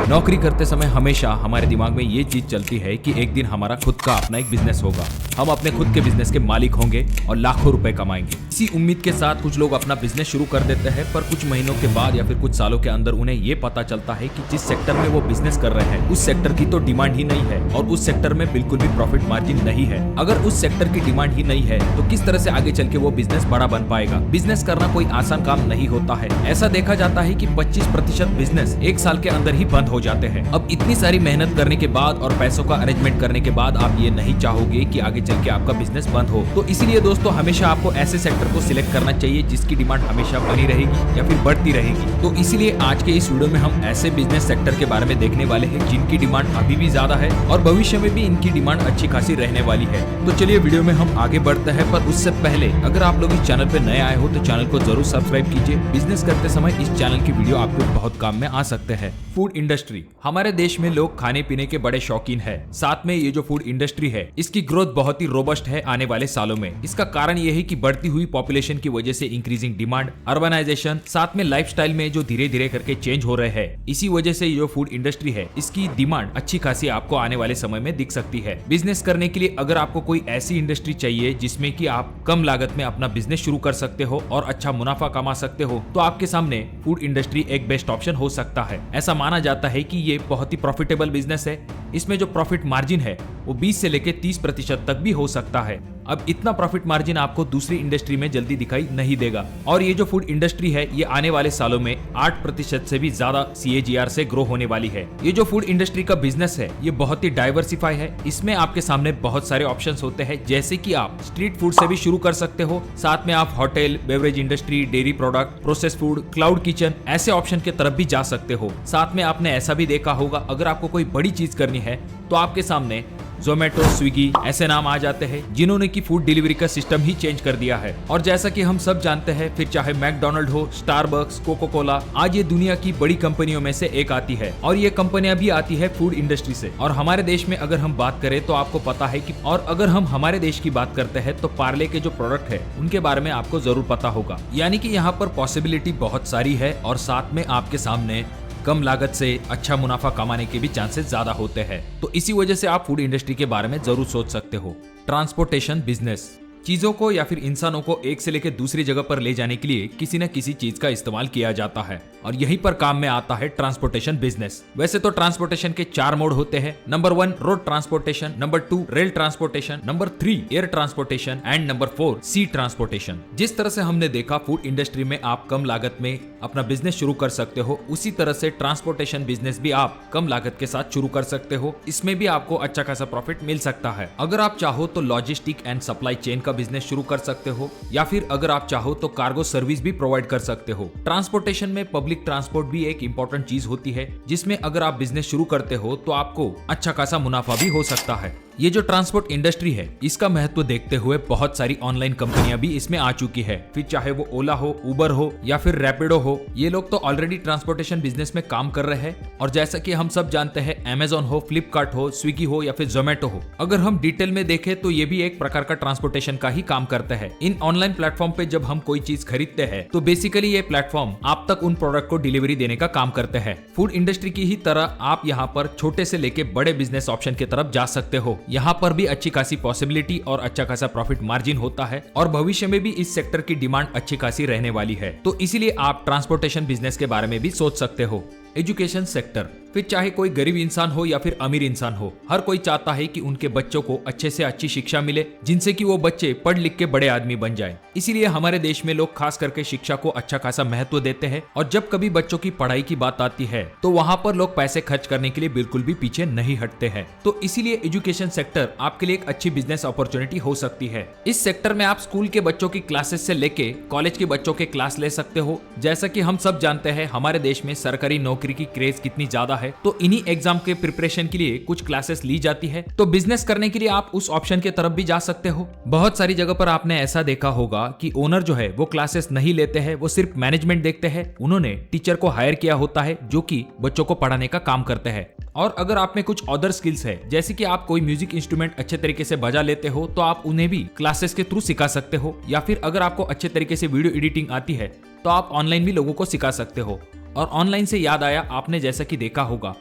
नौकरी करते समय हमेशा हमारे दिमाग में ये चीज चलती है कि एक दिन हमारा खुद का अपना एक बिजनेस होगा, हम अपने खुद के बिजनेस के मालिक होंगे और लाखों रुपए कमाएंगे। इसी उम्मीद के साथ कुछ लोग अपना बिजनेस शुरू कर देते हैं, पर कुछ महीनों के बाद या फिर कुछ सालों के अंदर उन्हें ये पता चलता है कि जिस सेक्टर में वो बिजनेस कर रहे हैं उस सेक्टर की तो डिमांड ही नहीं है और उस सेक्टर में बिल्कुल भी प्रॉफिट मार्जिन नहीं है। अगर उस सेक्टर की डिमांड ही नहीं है तो किस तरह से आगे चल के वो बिजनेस बड़ा बन पाएगा। बिजनेस करना कोई आसान काम नहीं होता है। ऐसा देखा जाता है कि 25% बिजनेस एक साल के अंदर ही बंद हो जाते हैं। अब इतनी सारी मेहनत करने के बाद और पैसों का अरेंजमेंट करने के बाद आप ये नहीं चाहोगे कि आगे चल के आपका बिजनेस बंद हो। तो इसीलिए दोस्तों हमेशा आपको ऐसे सेक्टर को सिलेक्ट करना चाहिए जिसकी डिमांड हमेशा बनी रहेगी या फिर बढ़ती रहेगी। तो इसीलिए आज के इस वीडियो में हम ऐसे बिजनेस सेक्टर के बारे में देखने वाले हैं जिनकी डिमांड अभी भी ज्यादा है और भविष्य में भी इनकी डिमांड अच्छी खासी रहने वाली है। तो चलिए वीडियो में हम आगे बढ़ते हैं, पर उससे पहले अगर आप लोग इस चैनल पे नए आए हो तो चैनल को जरूर सब्सक्राइब कीजिए। बिजनेस करते समय इस चैनल की वीडियो आपको बहुत काम में आ सकते हैं। फूड इंडस्ट्री, हमारे देश में लोग खाने पीने के बड़े शौकीन है। साथ में ये जो फूड इंडस्ट्री है इसकी ग्रोथ बहुत ही रोबस्ट है आने वाले सालों में। इसका कारण ये है कि बढ़ती हुई पॉपुलेशन की वजह से इंक्रीजिंग डिमांड, अर्बनाइजेशन, साथ में लाइफस्टाइल में जो धीरे धीरे करके चेंज हो रहे हैं, इसी वजह से ये जो फूड इंडस्ट्री है इसकी डिमांड अच्छी खासी आपको आने वाले समय में दिख सकती है। बिजनेस करने के लिए अगर आपको कोई ऐसी इंडस्ट्री चाहिए जिसमें कि आप कम लागत में अपना बिजनेस शुरू कर सकते हो और अच्छा मुनाफा कमा सकते हो, तो आपके सामने फूड इंडस्ट्री एक बेस्ट ऑप्शन हो सकता है। ऐसा माना जाता है कि ये बहुत ही प्रॉफिटेबल बिजनेस है। इसमें जो प्रॉफिट मार्जिन है वो 20 से लेकर 30% तक भी हो सकता है। अब इतना प्रॉफिट मार्जिन आपको दूसरी इंडस्ट्री में जल्दी दिखाई नहीं देगा। और ये जो फूड इंडस्ट्री है ये आने वाले सालों में 8% से भी ज्यादा CAGR से ग्रो होने वाली है। ये जो फूड इंडस्ट्री का बिजनेस है ये बहुत ही डाइवर्सिफाई है। इसमें आपके सामने बहुत सारे ऑप्शंस होते हैं, जैसे कि आप स्ट्रीट फूड से भी शुरू कर सकते हो, साथ में आप hotel, beverage industry, dairy product, process food, cloud kitchen ऐसे ऑप्शन की तरफ भी जा सकते हो। साथ में आपने ऐसा भी देखा होगा अगर आपको कोई बड़ी चीज करनी है तो आपके सामने जोमेटो, स्विगी ऐसे नाम आ जाते हैं जिन्होंने की फूड डिलीवरी का सिस्टम ही चेंज कर दिया है। और जैसा कि हम सब जानते हैं, फिर चाहे मैकडोनल्ड हो, स्टारबक्स, कोको कोला, आज ये दुनिया की बड़ी कंपनियों में से एक आती है और ये कंपनियां भी आती है फूड इंडस्ट्री से। और हमारे देश में अगर हम बात करें तो आपको पता है कि, और अगर हम हमारे देश की बात करते हैं तो पार्ले के जो प्रोडक्ट है उनके बारे में आपको जरूर पता होगा। यानी कि यहाँ पर पॉसिबिलिटी बहुत सारी है और साथ में आपके सामने कम लागत से अच्छा मुनाफा कमाने के भी चांसेस ज्यादा होते हैं। तो इसी वजह से आप फूड इंडस्ट्री के बारे में जरूर सोच सकते हो। ट्रांसपोर्टेशन बिजनेस, चीजों को या फिर इंसानों को एक से लेकर दूसरी जगह पर ले जाने के लिए किसी न किसी चीज का इस्तेमाल किया जाता है और यहीं पर काम में आता है ट्रांसपोर्टेशन बिजनेस। वैसे तो ट्रांसपोर्टेशन के 4 मोड होते हैं। Number 1 road transportation, number 2 rail transportation, number 3 air transportation and number 4 sea transportation. जिस तरह से हमने देखा फूड इंडस्ट्री में आप कम लागत में अपना बिजनेस शुरू कर सकते हो, उसी तरह से ट्रांसपोर्टेशन बिजनेस भी आप कम लागत के साथ शुरू कर सकते हो। इसमें भी आपको अच्छा खासा प्रॉफिट मिल सकता है। अगर आप चाहो तो लॉजिस्टिक एंड सप्लाई चेन का बिजनेस शुरू कर सकते हो, या फिर अगर आप चाहो तो कार्गो सर्विस भी प्रोवाइड कर सकते हो। ट्रांसपोर्टेशन में पब्लिक ट्रांसपोर्ट भी एक इंपॉर्टेंट चीज होती है, जिसमें अगर आप बिजनेस शुरू करते हो तो आपको अच्छा खासा मुनाफा भी हो सकता है। ये जो ट्रांसपोर्ट इंडस्ट्री है इसका महत्व देखते हुए बहुत सारी ऑनलाइन कंपनियां भी इसमें आ चुकी है। फिर चाहे वो ओला हो, उबर हो या फिर रैपिडो हो, ये लोग तो ऑलरेडी ट्रांसपोर्टेशन बिजनेस में काम कर रहे हैं। और जैसा कि हम सब जानते हैं, अमेजॉन हो, फ्लिपकार्ट हो, स्विगी हो या फिर जोमेटो हो, अगर हम डिटेल में देखें तो ये भी एक प्रकार का ट्रांसपोर्टेशन का ही काम करते हैं। इन ऑनलाइन प्लेटफॉर्म पे जब हम कोई चीज खरीदते हैं तो बेसिकली ये प्लेटफॉर्म आप तक उन प्रोडक्ट को डिलीवरी देने का काम करते हैं। फूड इंडस्ट्री की ही तरह आप यहाँ पर छोटे से लेके बड़े बिजनेस ऑप्शन की तरफ जा सकते हो। यहाँ पर भी अच्छी खासी पॉसिबिलिटी और अच्छा खासा प्रॉफिट मार्जिन होता है और भविष्य में भी इस सेक्टर की डिमांड अच्छी खासी रहने वाली है। तो इसीलिए आप ट्रांसपोर्टेशन बिजनेस के बारे में भी सोच सकते हो। एजुकेशन सेक्टर, फिर चाहे कोई गरीब इंसान हो या फिर अमीर इंसान हो, हर कोई चाहता है कि उनके बच्चों को अच्छे से अच्छी शिक्षा मिले जिनसे कि वो बच्चे पढ़ लिख के बड़े आदमी बन जाएं। इसीलिए हमारे देश में लोग खास करके शिक्षा को अच्छा खासा महत्व देते हैं और जब कभी बच्चों की पढ़ाई की बात आती है तो वहाँ पर लोग पैसे खर्च करने के लिए बिल्कुल भी पीछे नहीं हटते हैं। तो इसीलिए एजुकेशन सेक्टर आपके लिए एक अच्छी बिजनेस अपॉर्चुनिटी हो सकती है। इस सेक्टर में आप स्कूल के बच्चों की क्लासेस से लेके कॉलेज के बच्चों के क्लास ले सकते हो। जैसा कि हम सब जानते हैं हमारे देश में सरकारी नौकरी की क्रेज कितनी ज्यादा है, तो इन्हीं एग्जाम के प्रिपरेशन के लिए कुछ क्लासेस ली जाती है। तो बिजनेस करने के लिए आप उस ऑप्शन की तरफ भी जा सकते हो। बहुत सारी जगह पर आपने ऐसा देखा होगा कि ओनर जो है वो क्लासेस नहीं लेते हैं, वो सिर्फ मैनेजमेंट देखते हैं। उन्होंने टीचर को हायर किया होता है जो कि बच्चों को पढ़ाने का काम करते हैं। और अगर आप में कुछ अदर स्किल्स है, जैसे कि आप कोई म्यूजिक इंस्ट्रूमेंट अच्छे तरीके से बजा लेते हो, तो आप उन्हें भी क्लासेस के थ्रू सिखा सकते हो। या फिर अगर आपको अच्छे तरीके से वीडियो एडिटिंग आती है तो आप ऑनलाइन भी लोगों को सिखा सकते हो। और ऑनलाइन से याद आया, आपने जैसा कि देखा होगा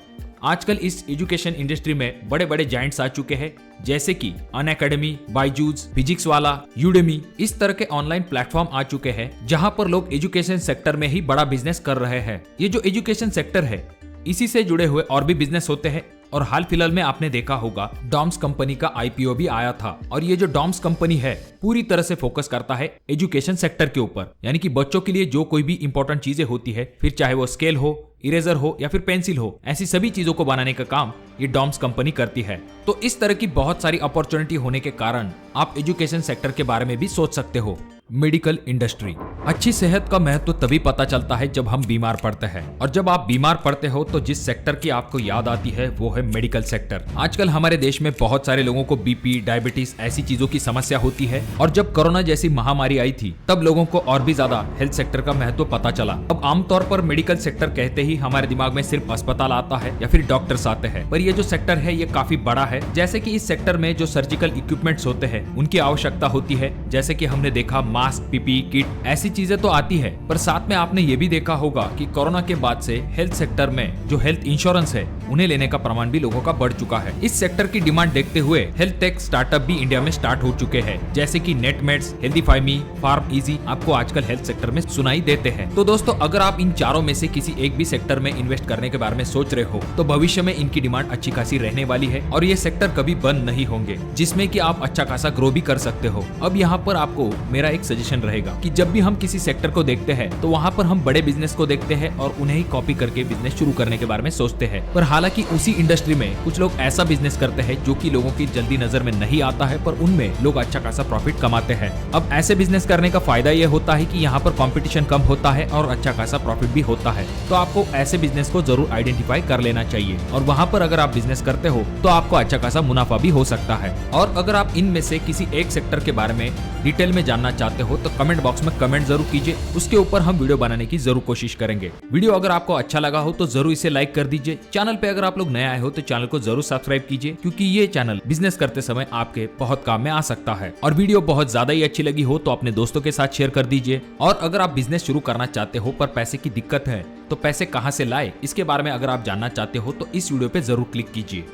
आजकल इस एजुकेशन इंडस्ट्री में बड़े बड़े जायंट्स आ चुके हैं, जैसे कि अनअकैडमी, बायजूस, फिजिक्स वाला, यूडेमी। इस तरह के ऑनलाइन प्लेटफॉर्म आ चुके हैं जहां पर लोग एजुकेशन सेक्टर में ही बड़ा बिजनेस कर रहे हैं। ये जो एजुकेशन सेक्टर है, इसी से जुड़े हुए और भी बिजनेस होते हैं। और हाल फिलहाल में आपने देखा होगा डॉम्स कंपनी का आईपीओ भी आया था। और ये जो डॉम्स कंपनी है पूरी तरह से फोकस करता है एजुकेशन सेक्टर के ऊपर, यानी कि बच्चों के लिए जो कोई भी इंपॉर्टेंट चीजें होती है, फिर चाहे वो स्केल हो, इरेजर हो या फिर पेंसिल हो, ऐसी सभी चीजों को बनाने का काम ये डॉम्स कंपनी करती है। तो इस तरह की बहुत सारी अपॉर्चुनिटी होने के कारण आप एजुकेशन सेक्टर के बारे में भी सोच सकते हो। Medical industry. अच्छी सेहत का महत्व तभी पता चलता है जब हम बीमार पड़ते हैं, और जब आप बीमार पड़ते हो तो जिस सेक्टर की आपको याद आती है वो है मेडिकल सेक्टर। आजकल हमारे देश में बहुत सारे लोगों को बीपी, डायबिटीज ऐसी चीजों की समस्या होती है, और जब कोरोना जैसी महामारी आई थी तब लोगों को और भी ज्यादा हेल्थ सेक्टर का महत्व पता चला। अब आमतौर पर मेडिकल सेक्टर कहते ही हमारे दिमाग में सिर्फ अस्पताल आता है या फिर डॉक्टर्स आते हैं, पर ये जो सेक्टर है ये काफी बड़ा है। जैसे कि इस सेक्टर में जो सर्जिकल इक्विपमेंट्स होते हैं उनकी आवश्यकता होती है, जैसे कि हमने देखा मास्क, पीपी किट, ऐसी चीजें तो आती है। पर साथ में आपने ये भी देखा होगा कि कोरोना के बाद से हेल्थ सेक्टर में जो हेल्थ इंश्योरेंस है उन्हें लेने का प्रमाण भी लोगों का बढ़ चुका है। इस सेक्टर की डिमांड देखते हुए हेल्थ टेक स्टार्टअप भी इंडिया में स्टार्ट हो चुके हैं, जैसे कि नेटमेड्स, हेल्दीफाई, फार्म इजी आपको आजकल हेल्थ सेक्टर में सुनाई देते हैं। तो दोस्तों, अगर आप इन चारों में से किसी एक भी सेक्टर में इन्वेस्ट करने के बारे में सोच रहे हो तो भविष्य में इनकी डिमांड अच्छी खासी रहने वाली है, और ये सेक्टर कभी बंद नहीं होंगे, जिसमें कि आप अच्छा खासा ग्रो भी कर सकते हो। अब यहाँ पर आपको मेरा एक सजेशन रहेगा कि जब भी हम किसी सेक्टर को देखते हैं तो वहाँ पर हम बड़े बिजनेस को देखते हैं और उन्हें ही कॉपी करके बिजनेस शुरू करने के बारे में सोचते हैं। पर हालांकि उसी इंडस्ट्री में कुछ लोग ऐसा बिजनेस करते हैं जो कि लोगों की जल्दी नजर में नहीं आता है, पर उनमें लोग अच्छा खासा प्रॉफिट कमाते हैं। अब ऐसे बिजनेस करने का फायदा ये होता है कि यहाँ पर कंपटीशन कम होता है और अच्छा खासा प्रॉफिट भी होता है। तो आपको ऐसे बिजनेस को जरूर आइडेंटिफाई कर लेना चाहिए, और वहाँ पर अगर आप बिजनेस करते हो तो आपको अच्छा खासा मुनाफा भी हो सकता है। और अगर आप इनमें से किसी एक सेक्टर के बारे में डिटेल में जानना चाहते हो तो कमेंट बॉक्स में कमेंट जरूर कीजिए, उसके ऊपर हम वीडियो बनाने की जरूर कोशिश करेंगे। वीडियो अगर आपको अच्छा लगा हो तो जरूर इसे लाइक कर दीजिए। चैनल पे अगर आप लोग नए आए हो तो चैनल को जरूर सब्सक्राइब कीजिए, क्योंकि ये चैनल बिजनेस करते समय आपके बहुत काम में आ सकता है। और वीडियो बहुत ज्यादा ही अच्छी लगी हो तो अपने दोस्तों के साथ शेयर कर दीजिए। और अगर आप बिजनेस शुरू करना चाहते हो पर पैसे की दिक्कत है तो पैसे कहां से लाए, इसके बारे में अगर आप जानना चाहते हो तो इस वीडियो पे जरूर क्लिक कीजिए।